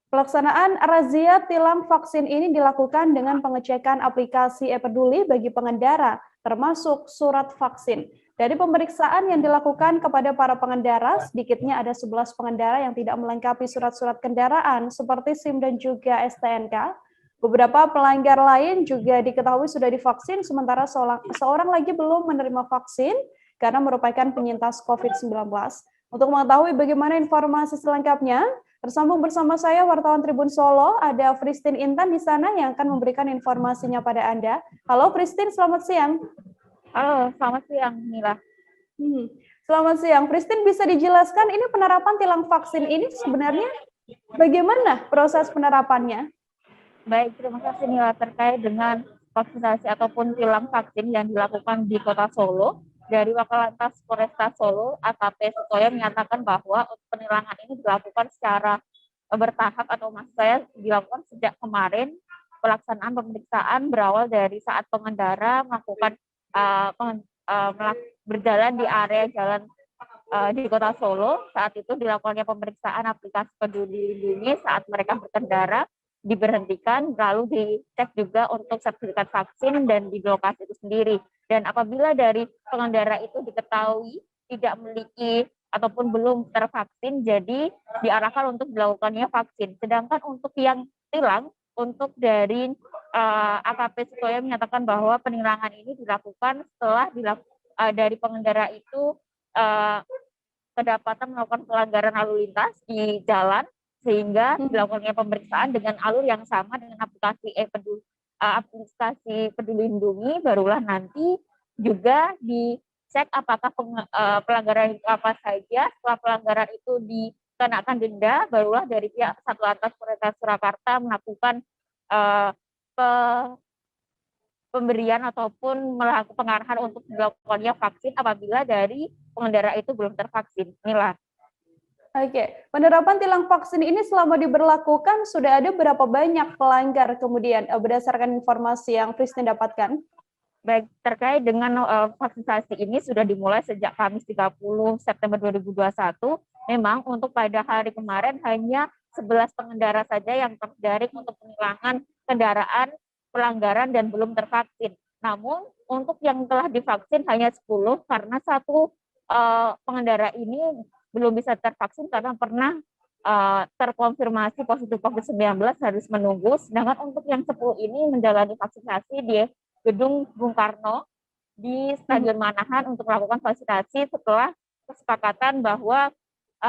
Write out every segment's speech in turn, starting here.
Pelaksanaan razia tilang vaksin ini dilakukan dengan pengecekan aplikasi e-Peduli bagi pengendara, termasuk surat vaksin. Dari pemeriksaan yang dilakukan kepada para pengendara, sedikitnya ada 11 pengendara yang tidak melengkapi surat-surat kendaraan seperti SIM dan juga STNK. Beberapa pelanggar lain juga diketahui sudah divaksin, sementara seorang lagi belum menerima vaksin karena merupakan penyintas COVID-19. Untuk mengetahui bagaimana informasi selengkapnya, tersambung bersama saya wartawan Tribun Solo, ada Pristin Intan di sana yang akan memberikan informasinya pada Anda. Halo Pristin, selamat siang. Halo, selamat siang, Mila. Selamat siang. Pristin, bisa dijelaskan ini penerapan tilang vaksin ini sebenarnya bagaimana proses penerapannya? Baik, terima kasih Mila terkait dengan vaksinasi ataupun tilang vaksin yang dilakukan di Kota Solo. Dari Waklantas Polresta Solo, AKP Sutoyo menyatakan bahwa penilangan ini dilakukan secara bertahap atau maksud saya dilakukan sejak kemarin. Pelaksanaan pemeriksaan berawal dari saat pengendara melakukan berjalan di area jalan di Kota Solo. Saat itu dilakukannya pemeriksaan aplikasi Peduli Lindungi saat mereka berkendara, diberhentikan, lalu dicek juga untuk sertifikat vaksin dan di lokasi itu sendiri. Dan apabila dari pengendara itu diketahui tidak memiliki ataupun belum tervaksin, jadi diarahkan untuk dilakukannya vaksin. Sedangkan untuk yang tilang, untuk dari AKP Sutoyo menyatakan bahwa penilangan ini dilakukan setelah dari pengendara itu kedapatan melakukan pelanggaran lalu lintas di jalan, sehingga dilakukannya pemeriksaan dengan alur yang sama dengan aplikasi Peduli Lindungi, barulah nanti juga dicek apakah pelanggaran itu apa saja. Setelah pelanggaran itu dikenakan denda, barulah dari pihak Satlantas Polresta Surakarta melakukan pemberian ataupun melakukan pengarahan untuk dilakukannya vaksin apabila dari pengendara itu belum tervaksin. Inilah. Oke, penerapan tilang vaksin ini selama diberlakukan sudah ada berapa banyak pelanggar kemudian berdasarkan informasi yang Pristin dapatkan? Baik, terkait dengan vaksinasi ini sudah dimulai sejak Kamis 30 September 2021. Memang untuk pada hari kemarin hanya 11 pengendara saja yang terjaring untuk penilangan kendaraan pelanggaran dan belum tervaksin. Namun untuk yang telah divaksin hanya 10 karena satu pengendara ini belum bisa tervaksin karena pernah terkonfirmasi positif COVID-19 harus menunggu. Sedangkan untuk yang 10 ini menjalani vaksinasi di Gedung Bung Karno di Stadion Manahan untuk melakukan vaksinasi setelah kesepakatan bahwa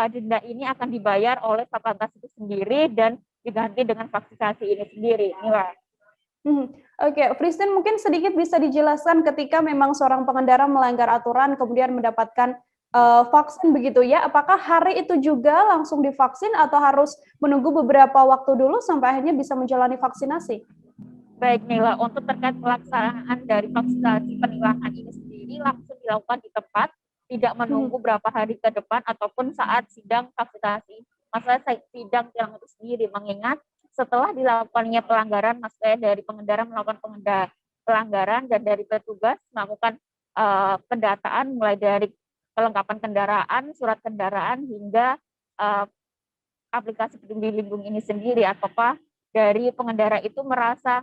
denda ini akan dibayar oleh Satlantas itu sendiri dan diganti dengan vaksinasi ini sendiri. Inilah. Oke, Pristin mungkin sedikit bisa dijelaskan ketika memang seorang pengendara melanggar aturan kemudian mendapatkan vaksin begitu ya, apakah hari itu juga langsung divaksin atau harus menunggu beberapa waktu dulu sampai akhirnya bisa menjalani vaksinasi? Baik Nila, untuk terkait pelaksanaan dari vaksinasi penilangan ini sendiri langsung dilakukan di tempat, tidak menunggu berapa hari ke depan ataupun saat sidang vaksinasi. Masalah sidang tilang itu sendiri, mengingat setelah dilakukannya pelanggaran, maksudnya dari pengendara melakukan pelanggaran dan dari petugas melakukan pendataan mulai dari kelengkapan kendaraan, surat kendaraan hingga aplikasi Peduli Lindungi ini sendiri, apakah dari pengendara itu merasa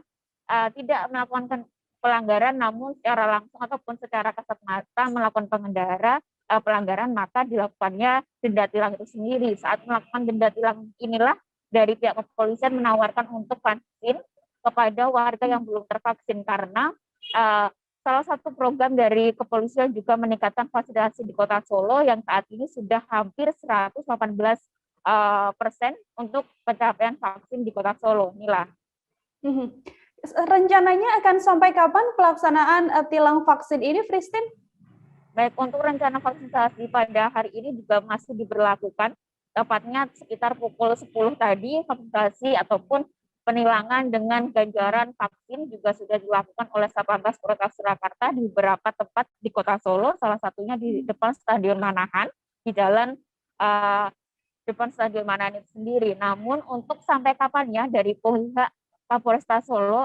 tidak melakukan pelanggaran namun secara langsung ataupun secara kasat mata melakukan pelanggaran, maka dilakukannya denda tilang itu sendiri. Saat melakukan denda tilang inilah dari pihak kepolisian menawarkan untuk vaksin kepada warga yang belum tervaksin karena salah satu program dari kepolisian juga meningkatkan vaksinasi di Kota Solo yang saat ini sudah hampir 118% untuk pencapaian vaksin di Kota Solo. Inilah. Rencananya akan sampai kapan pelaksanaan tilang vaksin ini, Pristin? Baik, untuk rencana vaksinasi pada hari ini juga masih diberlakukan. Tepatnya sekitar pukul 10 tadi, vaksinasi ataupun penilangan dengan ganjaran vaksin juga sudah dilakukan oleh Satlantas Polresta Surakarta di beberapa tempat di Kota Solo, salah satunya di depan Stadion Manahan, di jalan depan Stadion Manahan itu sendiri. Namun untuk sampai kapannya dari pihak Kapolresta Solo,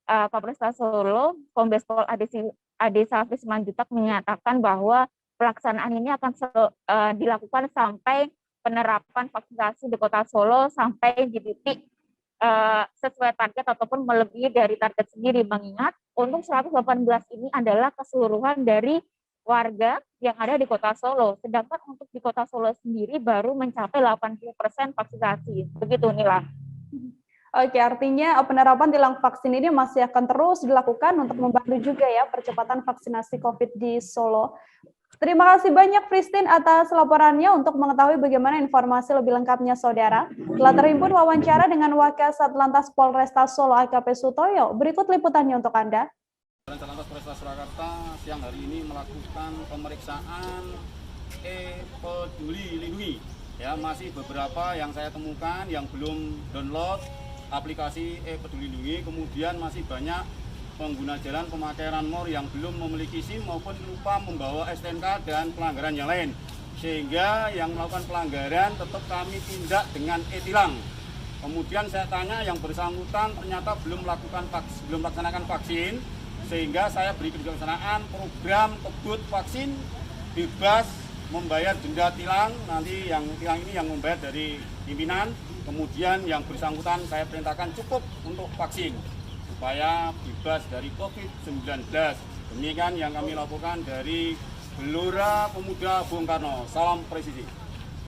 Kapolresta Solo, Kombes Pol Ade Safri Simanjuntak menyatakan bahwa pelaksanaan ini akan dilakukan sampai penerapan vaksinasi di Kota Solo sampai di titik sesuai target ataupun melebihi dari target sendiri. Mengingat untuk 118 ini adalah keseluruhan dari warga yang ada di Kota Solo. Sedangkan untuk di Kota Solo sendiri baru mencapai 80% vaksinasi. Begitu Nila. Oke, artinya penerapan tilang vaksin ini masih akan terus dilakukan untuk membantu juga ya percepatan vaksinasi COVID di Solo. Terima kasih banyak Christine atas laporannya. Untuk mengetahui bagaimana informasi lebih lengkapnya saudara, telah terhimpun wawancara dengan Wakasat Lantas Polresta Solo AKP Sutoyo. Berikut liputannya untuk Anda. Lantas Polresta Surakarta siang hari ini melakukan pemeriksaan peduli lindungi. Ya, masih beberapa yang saya temukan yang belum download aplikasi peduli lindungi, kemudian masih banyak pengguna jalan pemakai Ranmor yang belum memiliki SIM maupun lupa membawa STNK dan pelanggaran yang lain. Sehingga yang melakukan pelanggaran tetap kami tindak dengan e-tilang. Kemudian saya tanya yang bersangkutan ternyata belum melaksanakan vaksin, sehingga saya beri kebijaksanaan program kebut vaksin bebas membayar denda tilang. Nanti yang tilang ini yang membayar dari pimpinan, kemudian yang bersangkutan saya perintahkan cukup untuk vaksin supaya bebas dari COVID-19. Demikian yang kami lakukan dari Gelora Pemuda Bung Karno. Salam presisi.